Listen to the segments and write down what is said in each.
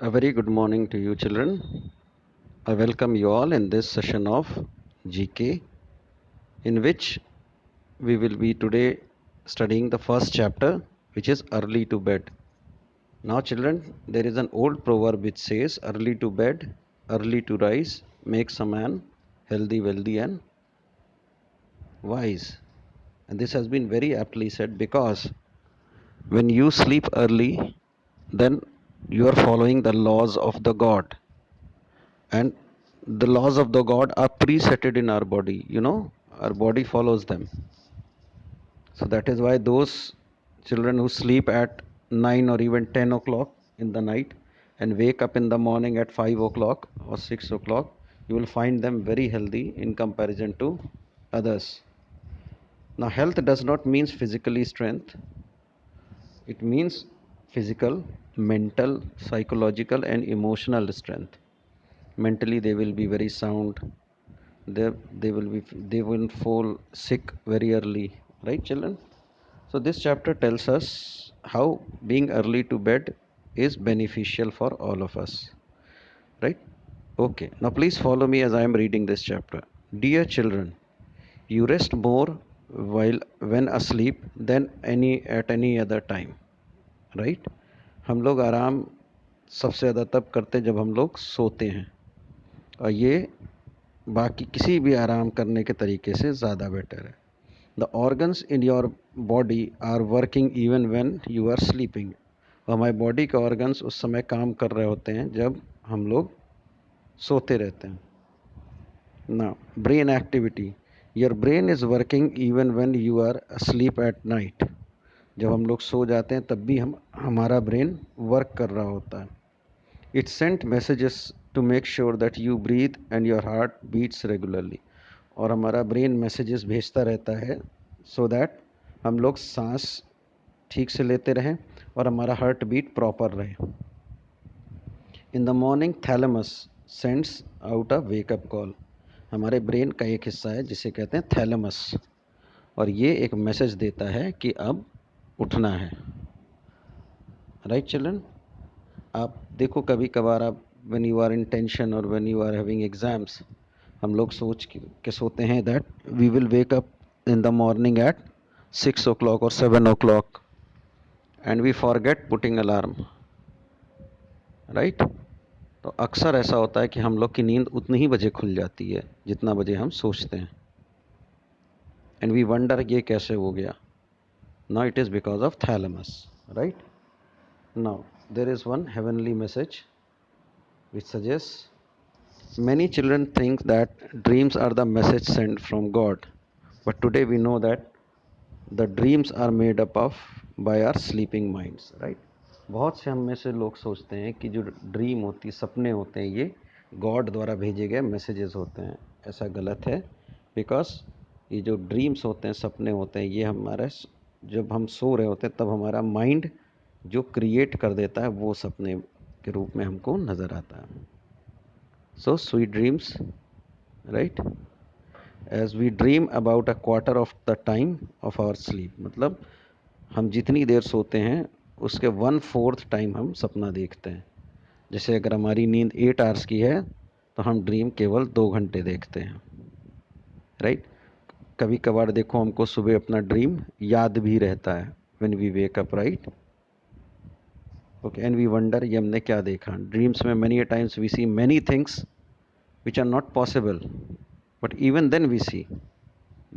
A very good morning to you, children. I welcome you all in this session of GK, in which we will be today studying the first chapter, which is early to bed. Now, children, there is an old proverb which says, early to bed, early to rise makes a man healthy, wealthy, and wise. And this has been very aptly said because when you sleep early, then you are following the laws of the God, and the laws of the god are presetted in our body, our body follows them. So that is why those children who sleep at 9 or even 10 o'clock in the night and wake up in the morning at 5 o'clock or 6 o'clock, you will find them very healthy in comparison to others. Now, health does not mean physically strength. It means physical, mental, psychological, and emotional strength. Mentally, they will be very sound. They will fall sick very early, right, children? So this chapter tells us how being early to bed is beneficial for all of us, right? Okay, now please follow me as I am reading this chapter. Dear children, you rest more while when asleep than any other time, right? हम लोग आराम सबसे ज़्यादा तब करते हैं जब हम लोग सोते हैं, और ये बाकी किसी भी आराम करने के तरीके से ज़्यादा बेटर है. The organs in your body are working even when you are sleeping. और हमारे बॉडी के ऑर्गन्स उस समय काम कर रहे होते हैं जब हम लोग सोते रहते हैं. ना brain activity, your brain is working even when you are asleep at night. जब हम लोग सो जाते हैं तब भी हमारा ब्रेन वर्क कर रहा होता है. It sent messages to make sure that you breathe and your heart beats regularly. और हमारा ब्रेन मैसेजेस भेजता रहता है सो दैट हम लोग सांस ठीक से लेते रहें और हमारा हार्ट बीट प्रॉपर रहे. इन the morning thalamus sends out a wake up call. हमारे ब्रेन का एक हिस्सा है जिसे कहते हैं थैलेमस, और ये एक मैसेज देता है कि अब उठना है. Right children? आप देखो कभी कभार आप when you are in tension और when you are having exams, हम लोग सोच के सोते हैं that we will wake up in the morning at 6 o'clock और 7 o'clock, and we forget putting alarm, right? तो अक्सर ऐसा होता है कि हम लोग की नींद उतनी ही बजे खुल जाती है जितना बजे हम सोचते हैं, एंड वी वंडर ये कैसे हो गया. Now it is because of thalamus, right? Now there is one heavenly message which suggests many children think that dreams are the message sent from God, but today we know that the dreams are made up of by our sleeping minds, right? बहुत से हम में से लोग सोचते हैं कि जो ड्रीम होती, सपने होते हैं, ये गॉड द्वारा भेजे गए मैसेजेस होते हैं. ऐसा गलत है, बिकॉज ये जो ड्रीम्स होते हैं, सपने होते हैं, ये हमारा जब हम सो रहे होते हैं तब हमारा माइंड जो क्रिएट कर देता है वो सपने के रूप में हमको नज़र आता है. So sweet dreams, right? As we dream about a quarter of the time of our sleep. मतलब हम जितनी देर सोते हैं उसके 1/4 टाइम हम सपना देखते हैं. जैसे अगर हमारी नींद 8 आवर्स की है तो हम ड्रीम केवल 2 घंटे देखते हैं, राइट? कभी कभार देखो हमको सुबह अपना ड्रीम याद भी रहता है when we wake up, right? Okay, and we wonder ये हमने क्या देखा. ड्रीम्स में many times we see many things which are not possible, but even then we see.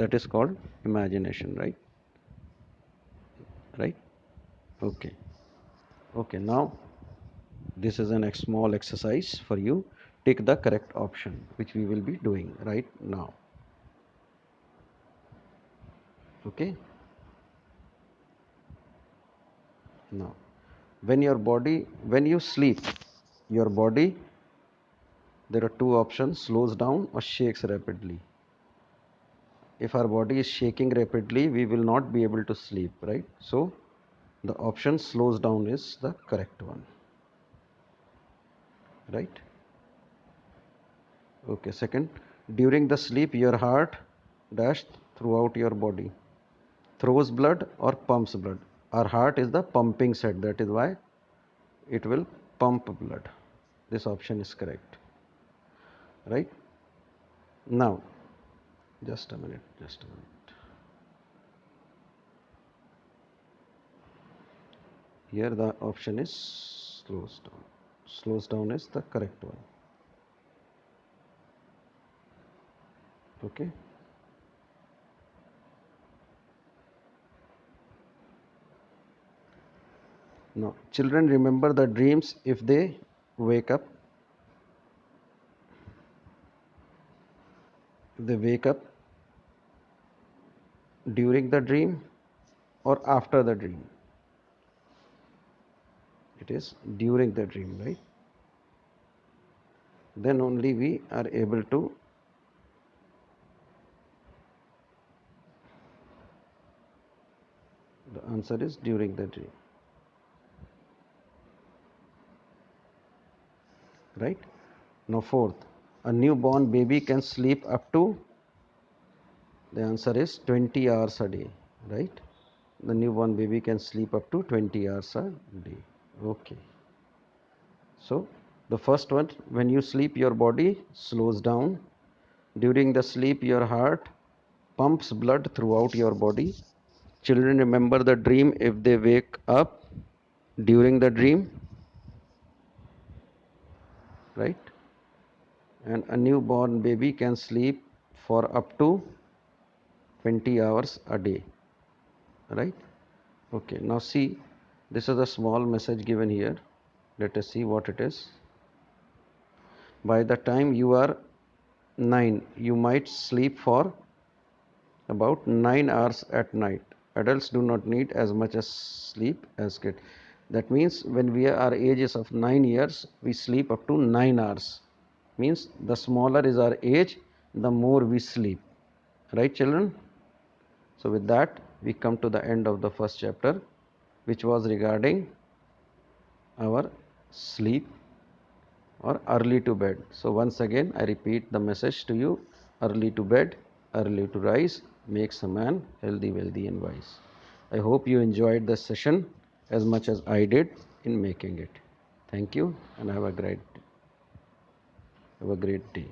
That is called imagination, right? Right? Okay. Okay, now this is an small exercise for you. Take the correct option, which we will be doing right now. Okay? Now, when you sleep, your body, there are two options: slows down or shakes rapidly. If our body is shaking rapidly, we will not be able to sleep, right? So the option slows down is the correct one, right? Okay, second, during the sleep your heart dash throughout your body, throws blood or pumps blood. Our heart is the pumping set, that is why it will pump blood. This option is correct, right? Now, just a minute, just a minute. Here the option is slows down. Slows down is the correct one. Okay. Now, children remember the dreams if they wake up. They wake up during the dream or after the dream. It is during the dream, right? Then only we are able to. The answer is during the dream, right? Now, fourth, a newborn baby can sleep up to. The answer is 20 hours a day, right? The newborn baby can sleep up to 20 hours a day. Okay. So, the first one, when you sleep, your body slows down. During the sleep, your heart pumps blood throughout your body. Children remember the dream if they wake up during the dream, right? And a newborn baby can sleep for up to 20 hours a day, right? Okay, now see, this is a small message given here. Let us see what it is. By the time you are 9, you might sleep for about 9 hours at night. Adults do not need as much as sleep as kids. That means when we are ages of 9 years, we sleep up to 9 hours. Means the smaller is our age, the more we sleep. Right, children? So with that, we come to the end of the first chapter, which was regarding our sleep or early to bed. So once again, I repeat the message to you: early to bed, early to rise makes a man healthy, wealthy, and wise. I hope you enjoyed the session as much as I did in making it. Thank you and have a great day.